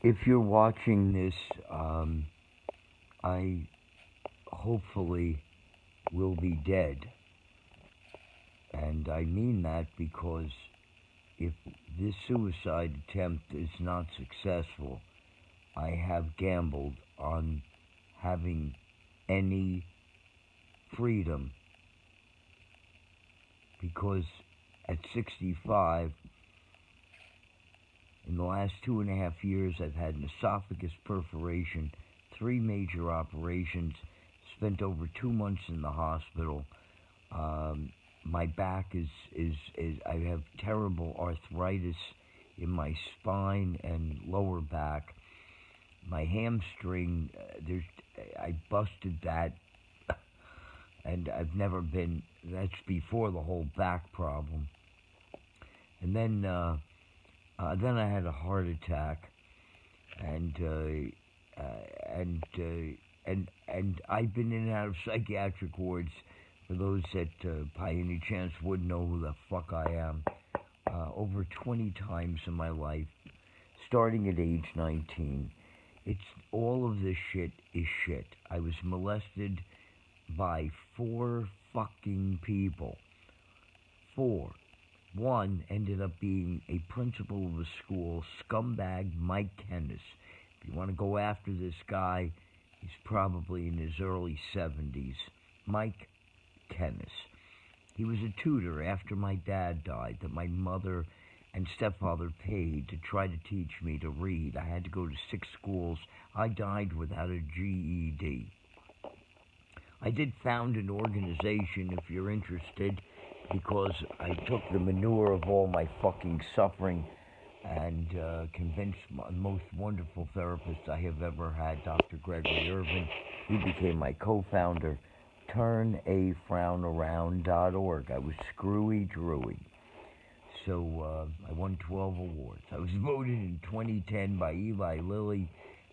if you're watching this, I hopefully will be dead. And I mean that because if this suicide attempt is not successful, I have gambled on having any freedom, because at 65, in the last 2.5 years, I've had an esophagus perforation, 3 major operations, spent over 2 months in the hospital. My back is I have terrible arthritis in my spine and lower back. My hamstring, I busted that, and I've never been. That's before the whole back problem. And then I had a heart attack, and I've been in and out of psychiatric wards. For those that by any chance would know who the fuck I am, over 20 times in my life, starting at age 19. It's all of this shit is shit. I was molested by 4 fucking people. 4. One ended up being a principal of a school, scumbag Mike Kennis. If you want to go after this guy, he's probably in his early 70s. Mike Kennis. He was a tutor after my dad died that my mother and stepfather paid to try to teach me to read. I had to go to 6 schools. I died without a GED. I did found an organization, if you're interested, because I took the manure of all my fucking suffering and convinced the most wonderful therapist I have ever had, Dr. Gregory Irvin. He became my co-founder. TurnAFrownAround.org. I was screwy drewy. So I won 12 awards. I was voted in 2010 by Eli Lilly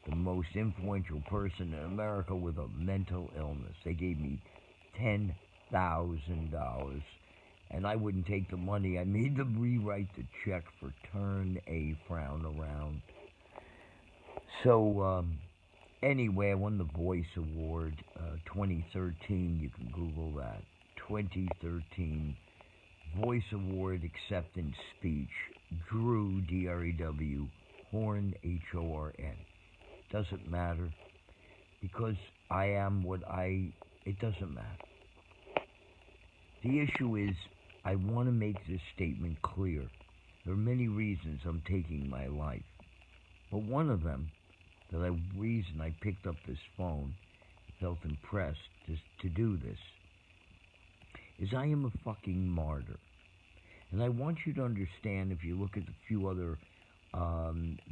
the most influential person in America with a mental illness. They gave me $10,000, and I wouldn't take the money. I made them rewrite the check for Turn a Frown Around. So anyway, I won the Voice Award 2013. You can Google that. 2013 Voice Award Acceptance Speech. Drew, D-R-E-W, Horn, H-O-R-N. Doesn't matter, because I am it doesn't matter. The issue is, I want to make this statement clear. There are many reasons I'm taking my life, but one of them, reason I picked up this phone, felt impressed to do this, is I am a fucking martyr. And I want you to understand, if you look at the few other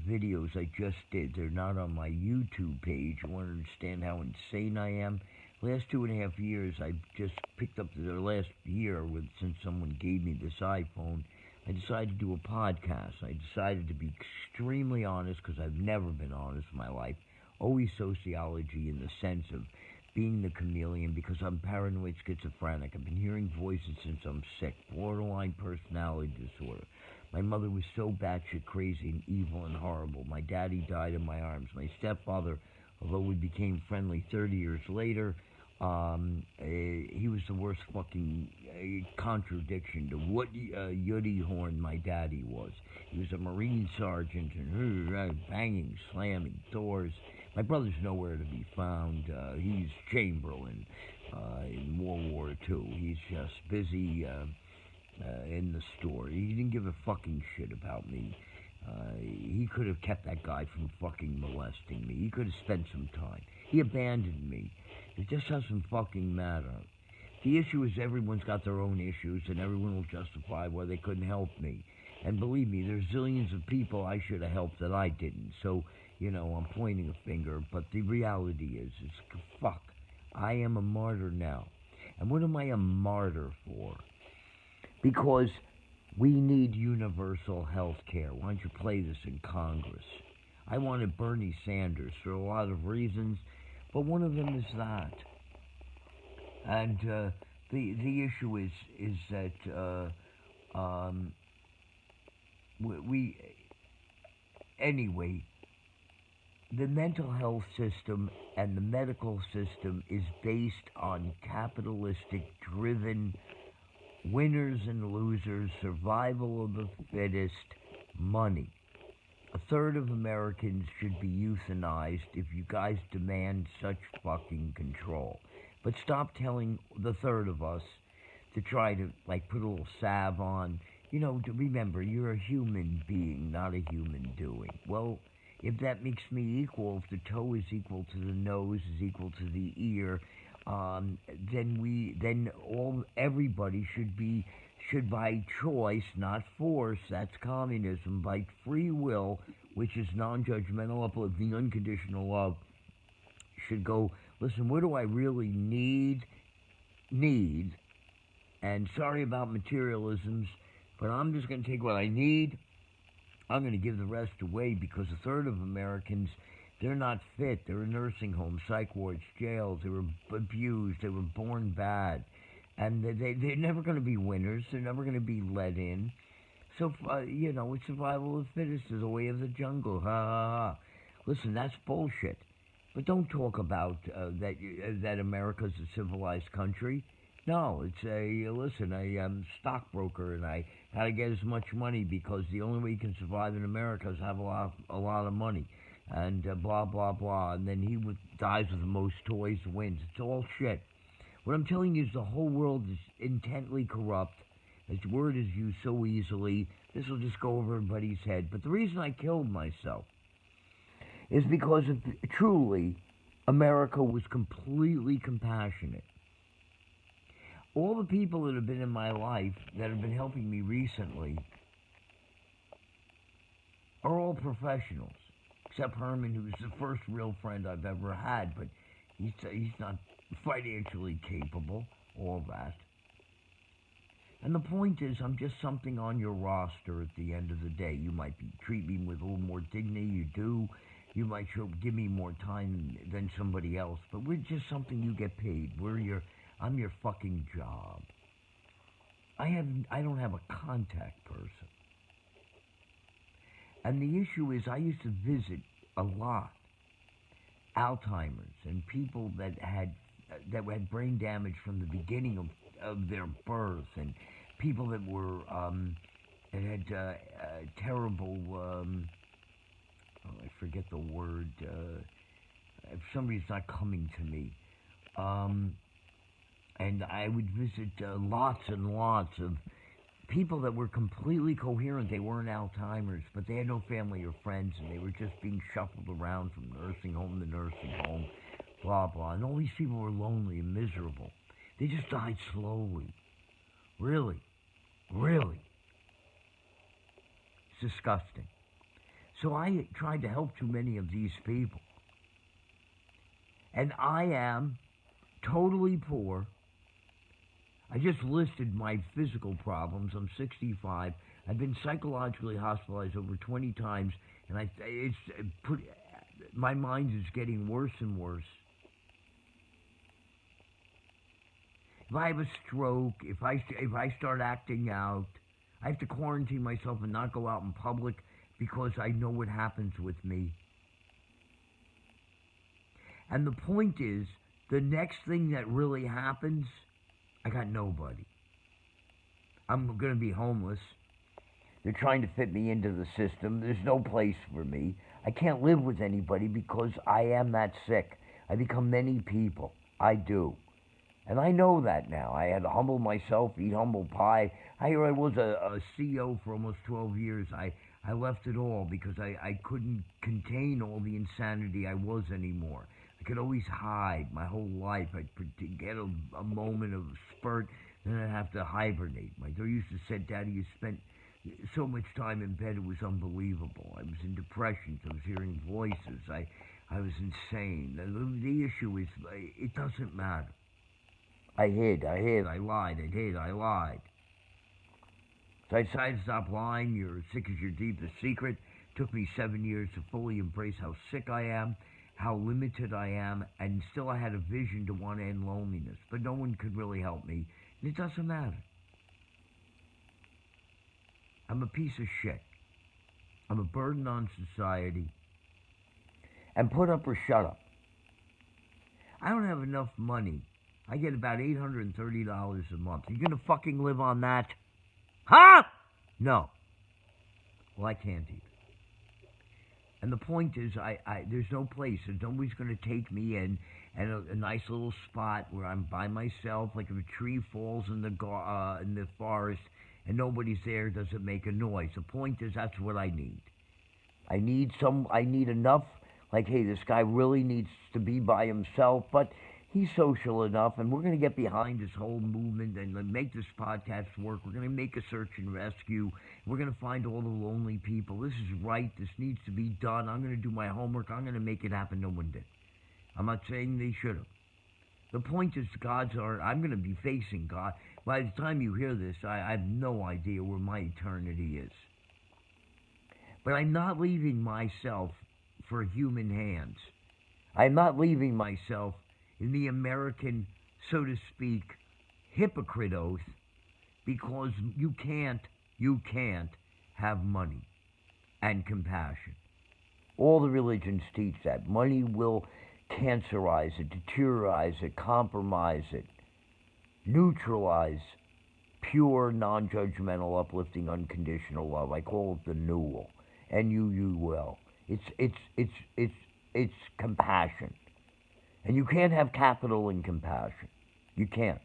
videos I just did, they're not on my YouTube page. You want to understand how insane I am. Last 2.5 years, I just picked up the last year since someone gave me this iPhone. I decided to do a podcast. I decided to be extremely honest, because I've never been honest in my life. Always sociology, in the sense of being the chameleon, because I'm paranoid schizophrenic. I've been hearing voices since I'm sick. Borderline personality disorder. My mother was so batshit crazy and evil and horrible. My daddy died in my arms. My stepfather, although we became friendly 30 years later, he was the worst fucking contradiction to what Yuddy Horn my daddy was. He was a Marine sergeant and banging, slamming doors. My brother's nowhere to be found. He's Chamberlain in World War II. He's just busy in the store. He didn't give a fucking shit about me. He could have kept that guy from fucking molesting me. He could have spent some time. He abandoned me. It just doesn't fucking matter. The issue is everyone's got their own issues, and everyone will justify why they couldn't help me. And believe me, there's zillions of people I should have helped that I didn't. So, I'm pointing a finger, but the reality is fuck. I am a martyr now. And what am I a martyr for? Because we need universal health care. Why don't you play this in Congress? I wanted Bernie Sanders for a lot of reasons, but one of them is that. And the issue is that we anyway. the mental health system and the medical system is based on capitalistic driven winners and losers, survival of the fittest, money. A third of Americans should be euthanized if you guys demand such fucking control. But stop telling the third of us to try to, like, put a little salve on. You know, to remember, you're a human being, not a human doing. Well, if that makes me equal, if the toe is equal to the nose, is equal to the ear, then everybody should by choice, not force. That's communism. By free will, which is non-judgmental, uplifting, unconditional love, should go. Listen, what do I really need? And sorry about materialisms, but I'm just going to take what I need. I'm going to give the rest away because a third of Americans, they're not fit. They're in nursing homes, psych wards, jails. They were abused. They were born bad. And they're never going to be winners. They're never going to be let in. So, it's survival of the fittest is the way of the jungle. Ha, ha, ha. Listen, that's bullshit. But don't talk about that America's a civilized country. No, it's a stockbroker, and I got to get as much money because the only way you can survive in America is have a lot of money, and blah blah blah. And then dies with the most toys wins. It's all shit. What I'm telling you is the whole world is intently corrupt. This word is used so easily. This will just go over everybody's head. But the reason I killed myself is because truly America was completely compassionate. All the people that have been in my life that have been helping me recently are all professionals, except Herman, who's the first real friend I've ever had, but he's not financially capable, all that. And the point is, I'm just something on your roster at the end of the day. You might treat me with a little more dignity, you do. You might give me more time than somebody else, but we're just something you get paid. I'm your fucking job. I don't have a contact person. And the issue is I used to visit a lot Alzheimer's and people that had brain damage from the beginning of their birth, and people that were that had terrible I forget the word, if somebody's not coming to me, and I would visit lots and lots of people that were completely coherent. They weren't Alzheimer's, but they had no family or friends, and they were just being shuffled around from nursing home to nursing home, blah, blah. And all these people were lonely and miserable. They just died slowly. Really. Really. It's disgusting. So I tried to help too many of these people. And I am totally poor. I just listed my physical problems. I'm 65. I've been psychologically hospitalized over 20 times, and my mind is getting worse and worse. If I have a stroke, if I start acting out, I have to quarantine myself and not go out in public because I know what happens with me. And the point is, the next thing that really happens, I got nobody. I'm going to be homeless. They're trying to fit me into the system. There's no place for me. I can't live with anybody because I am that sick. I become many people. I do. And I know that now. I had to humble myself, eat humble pie. I was a CEO for almost 12 years. I left it all because I couldn't contain all the insanity I was anymore. I could always hide my whole life. I'd get a moment of spurt, then I'd have to hibernate. My daughter used to say, Daddy, you spent so much time in bed, it was unbelievable. I was in depressions. I was hearing voices. I was insane. The issue is, it doesn't matter. I hid, I lied, I hid, I lied. So I decided to stop lying. You're as sick as your deepest secret. It took me 7 years to fully embrace how sick I am, how limited I am, and still I had a vision to want to end loneliness. But no one could really help me, and it doesn't matter. I'm a piece of shit. I'm a burden on society. and put up or shut up. I don't have enough money. I get about $830 a month. You gonna fucking live on that? Huh? No. Well, I can't either. And the point is, there's no place. There's nobody's going to take me in, and a nice little spot where I'm by myself. Like if a tree falls in the forest and nobody's there, does it make a noise? The point is, that's what I need. I need enough. Like, hey, this guy really needs to be by himself, but he's social enough, and we're going to get behind this whole movement and make this podcast work. We're going to make a search and rescue. We're going to find all the lonely people. This is right. This needs to be done. I'm going to do my homework. I'm going to make it happen. No one did. I'm not saying they should have. The point is, I'm going to be facing God. By the time you hear this, I have no idea where my eternity is. But I'm not leaving myself for human hands. I'm not leaving myself in the American, so to speak, hypocrite oath, because you can't have money and compassion. All the religions teach that. Money will cancerize it, deteriorize it, compromise it, neutralize pure, non-judgmental, uplifting, unconditional love. I call it the Newell. N-U-U-L. It's compassion. And you can't have capital and compassion. You can't.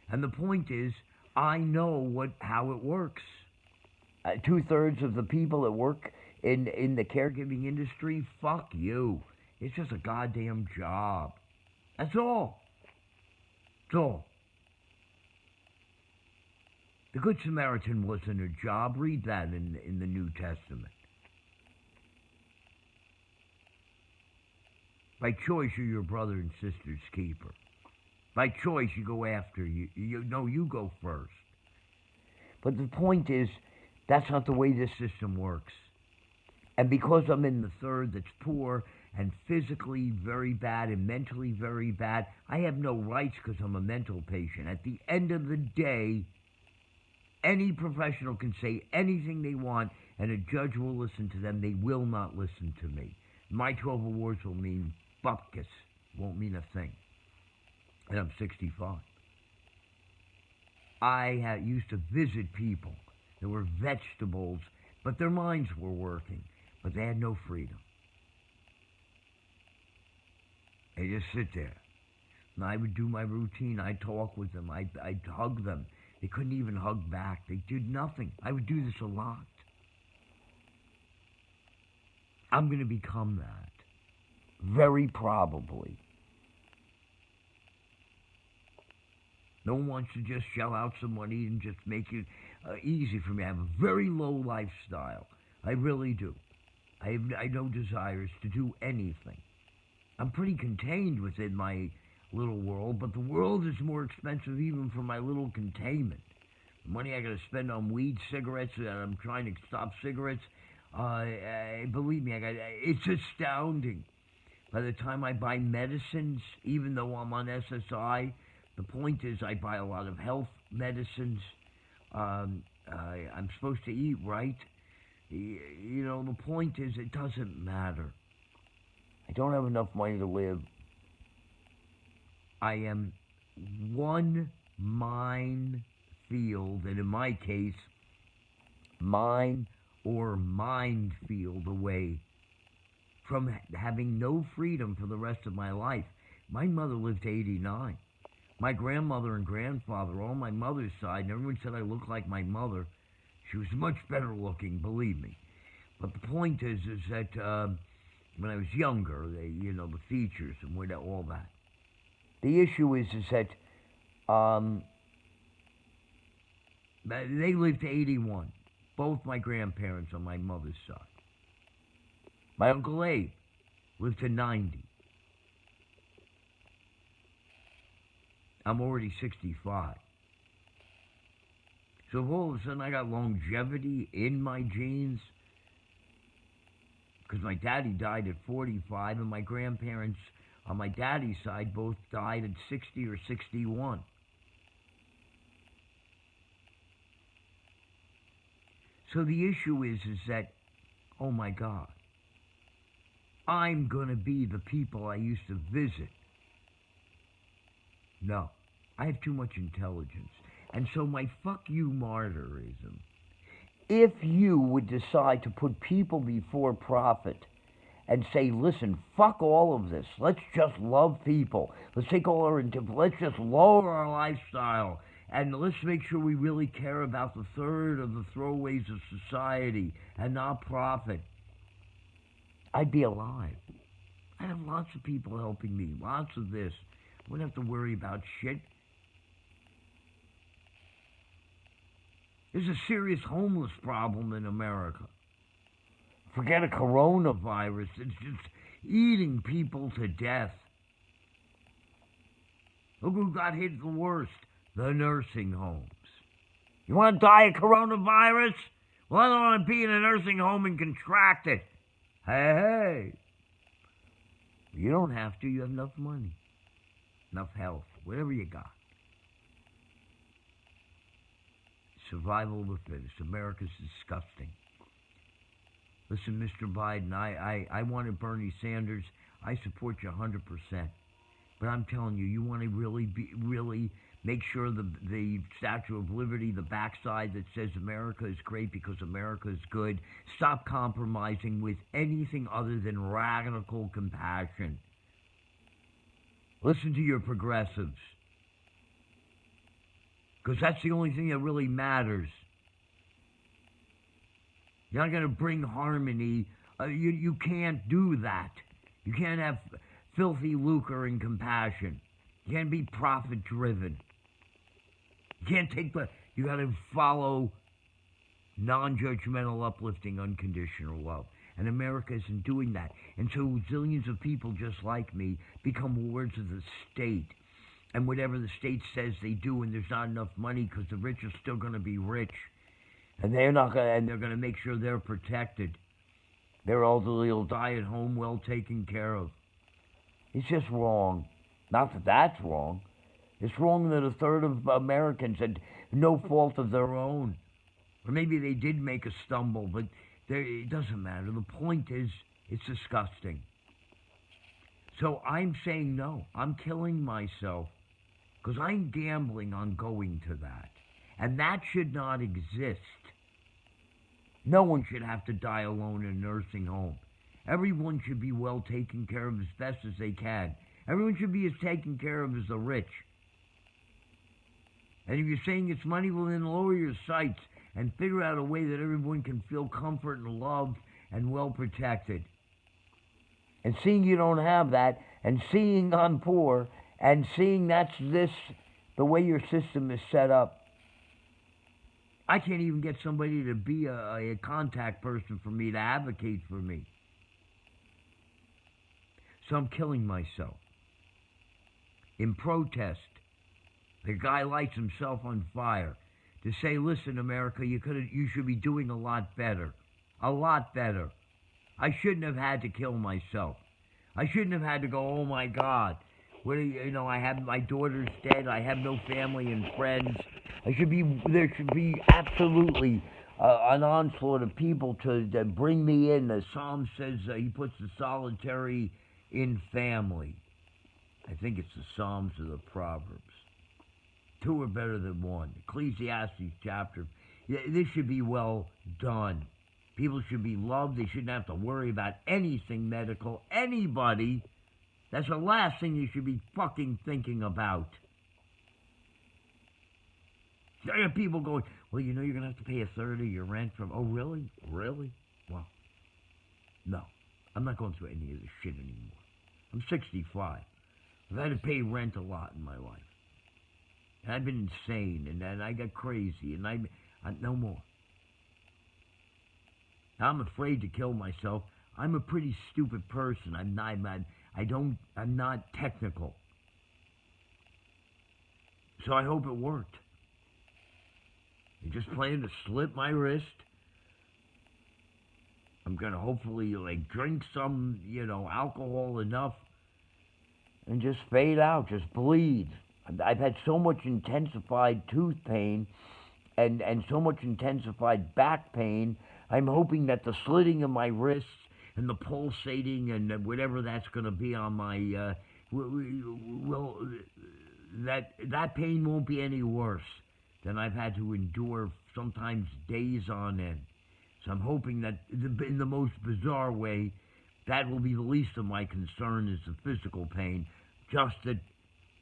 And the point is, I know how it works. 2/3 of the people that work in the caregiving industry, fuck you. It's just a goddamn job. That's all. That's all. The Good Samaritan wasn't a job. Read that in the New Testament. By choice, you're your brother and sister's keeper. By choice, you go after you go first. But the point is, that's not the way this system works. And because I'm in the third that's poor and physically very bad and mentally very bad, I have no rights because I'm a mental patient. At the end of the day, any professional can say anything they want, and a judge will listen to them. They will not listen to me. My 12 awards will mean bupkis. Won't mean a thing. And I'm 65. I used to visit people that were vegetables, but their minds were working, but they had no freedom. They just sit there. And I would do my routine. I'd talk with them. I'd hug them. They couldn't even hug back. They did nothing. I would do this a lot. I'm going to become that. Very probably. No one wants to just shell out some money and just make it easy for me. I have a very low lifestyle. I really do. I have no desires to do anything. I'm pretty contained within my little world, but the world is more expensive even for my little containment. The money I got to spend on weed, cigarettes, and I'm trying to stop cigarettes. Believe me, it's astounding. By the time I buy medicines, even though I'm on SSI, the point is I buy a lot of health medicines. I'm supposed to eat right. You know, the point is it doesn't matter. I don't have enough money to live. I am one minefield, and in my case, mine or minefield away from having no freedom for the rest of my life. My mother lived to 89. My grandmother and grandfather, all my mother's side, and everyone said I looked like my mother. She was much better looking, believe me. But the point is that when I was younger, the features and all that. The issue is that they lived to 81. Both my grandparents on my mother's side. My Uncle Abe lived to 90. I'm already 65. So if all of a sudden I got longevity in my genes, because my daddy died at 45 and my grandparents on my daddy's side both died at 60 or 61. So the issue is that, oh my God, I'm going to be the people I used to visit. No. I have too much intelligence. And so my fuck you martyrism, if you would decide to put people before profit and say, listen, fuck all of this. Let's just love people. Let's take all our, let's just lower our lifestyle. And let's make sure we really care about the third of the throwaways of society and not profit. I'd be alive. I'd have lots of people helping me, lots of this. I wouldn't have to worry about shit. There's a serious homeless problem in America. Forget a coronavirus. It's just eating people to death. Look who got hit the worst. The nursing homes. You want to die of coronavirus? Well, I don't want to be in a nursing home and contract it. Hey. You don't have to. You have enough money. Enough health. Whatever you got. Survival of the fittest. America's disgusting. Listen, Mr. Biden, I wanted Bernie Sanders. I support you 100%. But I'm telling you, you want to really make sure the Statue of Liberty, the backside that says America is great because America is good, stop compromising with anything other than radical compassion. Listen to your progressives. Because that's the only thing that really matters. You're not going to bring harmony. You can't do that. You can't have filthy lucre and compassion. You can't be profit-driven. You can't take you got to follow non-judgmental, uplifting, unconditional love. And America isn't doing that. And so zillions of people just like me become wards of the state. And whatever the state says they do, and there's not enough money because the rich are still going to be rich. And they're not going to, and they're going to make sure they're protected. Their elderly will die at home well taken care of. It's just wrong. Not that that's wrong. It's wrong that a third of Americans had no fault of their own. Or maybe they did make a stumble, but it doesn't matter. The point is, it's disgusting. So I'm saying no. I'm killing myself because I'm gambling on going to that. And that should not exist. No one should have to die alone in a nursing home. Everyone should be well taken care of as best as they can. Everyone should be as taken care of as the rich. And if you're saying it's money, well then lower your sights and figure out a way that everyone can feel comfort and loved and well protected. And seeing you don't have that, and seeing I'm poor, and seeing that's the way your system is set up. I can't even get somebody to be a contact person for me, to advocate for me. So I'm killing myself. In protest, the guy lights himself on fire to say, listen, America, you should be doing a lot better. A lot better. I shouldn't have had to kill myself. I shouldn't have had to go, oh my God. I have my daughter's dead. I have no family and friends. There should be absolutely an onslaught of people to bring me in. The Psalm says he puts the solitary in family. I think it's the Psalms or the Proverbs. Two are better than one. Ecclesiastes chapter. This should be well done. People should be loved. They shouldn't have to worry about anything medical. Anybody. That's the last thing you should be fucking thinking about. There are people going, well, you're going to have to pay a third of your rent from... Oh, really? Really? Well, no. I'm not going through any of this shit anymore. I'm 65. I've had to pay rent a lot in my life. And I've been insane, and I got crazy, and I no more. I'm afraid to kill myself. I'm a pretty stupid person. I'm not technical. So I hope it worked. I just plan to slit my wrist. I'm going to hopefully drink some, alcohol enough and just fade out, just bleed. I've had so much intensified tooth pain and so much intensified back pain. I'm hoping that the slitting of my wrists and the pulsating and whatever that's going to be on my well, that pain won't be any worse than I've had to endure sometimes days on end. So I'm hoping that in the most bizarre way, that will be the least of my concern is the physical pain, just that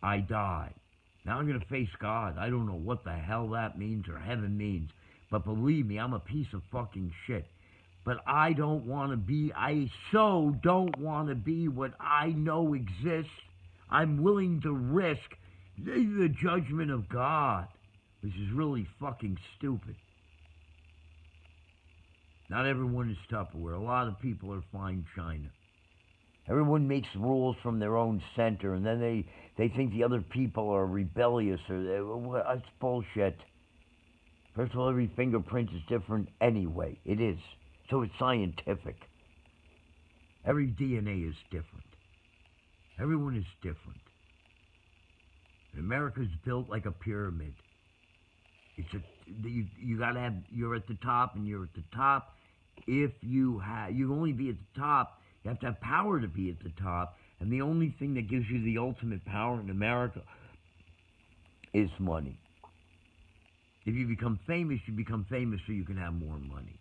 I die. Now I'm going to face God. I don't know what the hell that means or heaven means, but believe me, I'm a piece of fucking shit. But I don't want to be, I so don't want to be what I know exists. I'm willing to risk the judgment of God, which is really fucking stupid. Not everyone is Tupperware. A lot of people are fine china. Everyone makes rules from their own center, and then they think the other people are rebellious, or that's bullshit. First of all, every fingerprint is different anyway. It is. So it's scientific. Every DNA is different. Everyone is different. America's built like a pyramid. You gotta have, you're at the top, and you're at the top. If you only be at the top, you have to have power to be at the top, and the only thing that gives you the ultimate power in America is money. If you become famous, you become famous so you can have more money.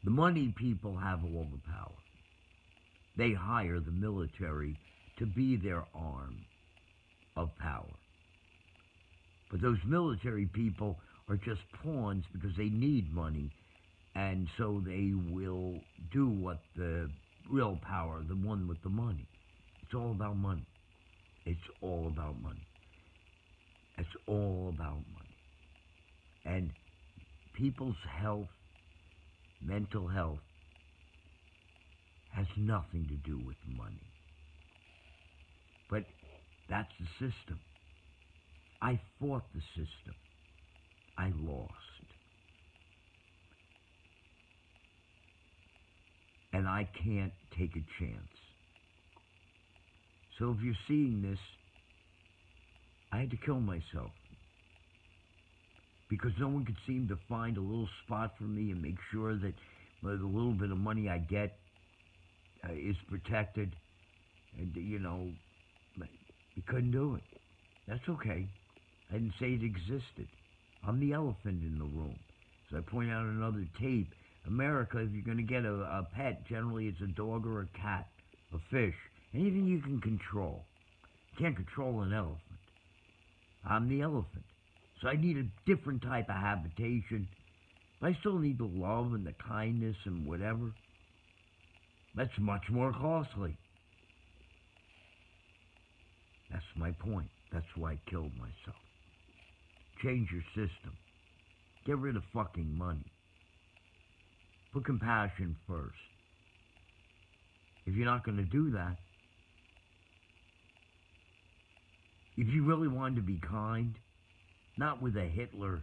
The money people have all the power. They hire the military to be their arm of power. But those military people are just pawns because they need money, and so they will do what the real power, the one with the money. It's all about money. It's all about money. It's all about money. And people's health, mental health, has nothing to do with money. But that's the system. I fought the system. I lost. And I can't take a chance. So if you're seeing this, I had to kill myself. Because no one could seem to find a little spot for me and make sure that the little bit of money I get is protected. And, you couldn't do it. That's okay. I didn't say it existed. I'm the elephant in the room. As I point out in another tape, America, if you're going to get a pet, generally it's a dog or a cat, a fish, anything you can control. You can't control an elephant. I'm the elephant. So I need a different type of habitation. But I still need the love and the kindness and whatever. That's much more costly. That's my point. That's why I killed myself. Change your system. Get rid of fucking money. Put compassion first. If you're not going to do that, if you really wanted to be kind, not with a Hitler,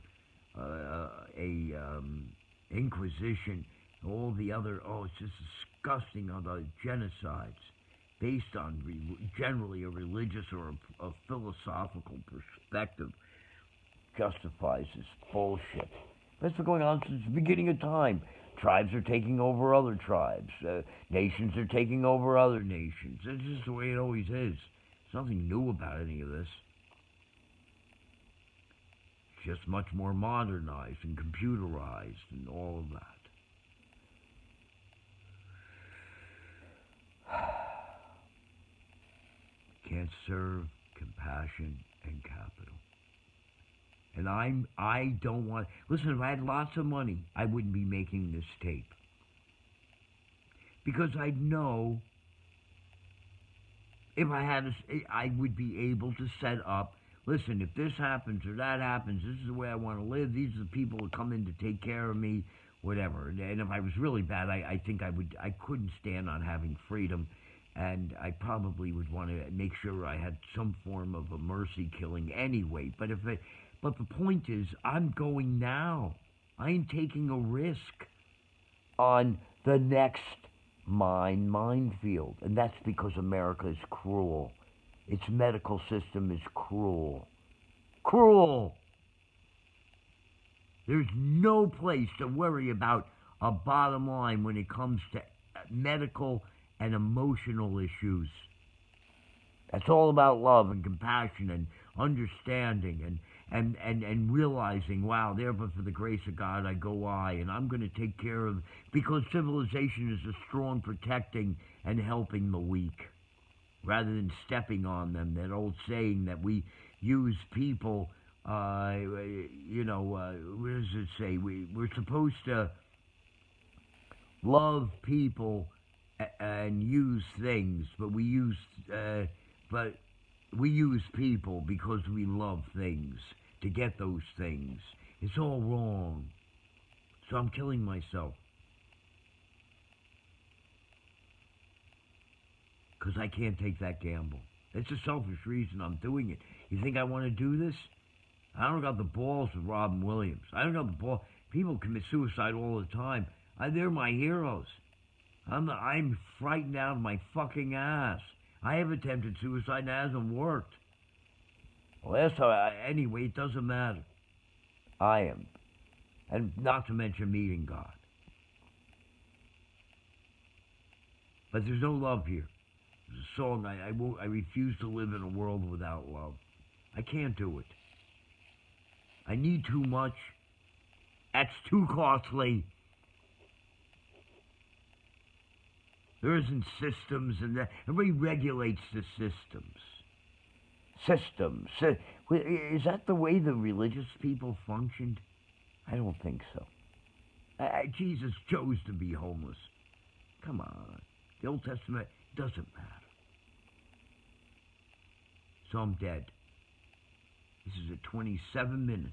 Inquisition, all the other, it's just disgusting, other genocides based on generally a religious or a philosophical perspective justifies this bullshit. That's been going on since the beginning of time. Tribes are taking over other tribes. Nations are taking over other nations. It's just the way it always is. There's nothing new about any of this. It's just much more modernized and computerized and all of that. Can't serve compassion and capital. And I don't want... Listen, if I had lots of money, I wouldn't be making this tape. Because I know if I had I would be able to set up, listen, if this happens or that happens, this is the way I want to live, these are the people who come in to take care of me, whatever. And if I was really bad, I think I couldn't stand on having freedom, and I probably would want to make sure I had some form of a mercy killing anyway. But the point is, I'm going now. I ain't taking a risk on the next minefield. And that's because America is cruel. Its medical system is cruel. Cruel! There's no place to worry about a bottom line when it comes to medical and emotional issues. That's all about love and compassion and understanding and realizing, wow, there but for the grace of God I go and I'm going to take care of, because civilization is a strong protecting and helping the weak rather than stepping on them. That old saying that we use people, what does it say? We're supposed to love people and use things, but but we use people because we love things to get those things. It's all wrong. So I'm killing myself. Because I can't take that gamble. It's a selfish reason I'm doing it. You think I want to do this? I don't got the balls of Robin Williams. I don't got the ball. People commit suicide all the time. They're my heroes. I'm frightened out of my fucking ass. I have attempted suicide and it hasn't worked. Last time, anyway, it doesn't matter. I am. And not to mention meeting God. But there's no love here. There's a song, I refuse to live in a world without love. I can't do it. I need too much. That's too costly. There isn't systems, and everybody regulates the systems. Systems. Is that the way the religious people functioned? I don't think so. Jesus chose to be homeless. Come on. The Old Testament doesn't matter. So I'm dead. This is at 27 minutes.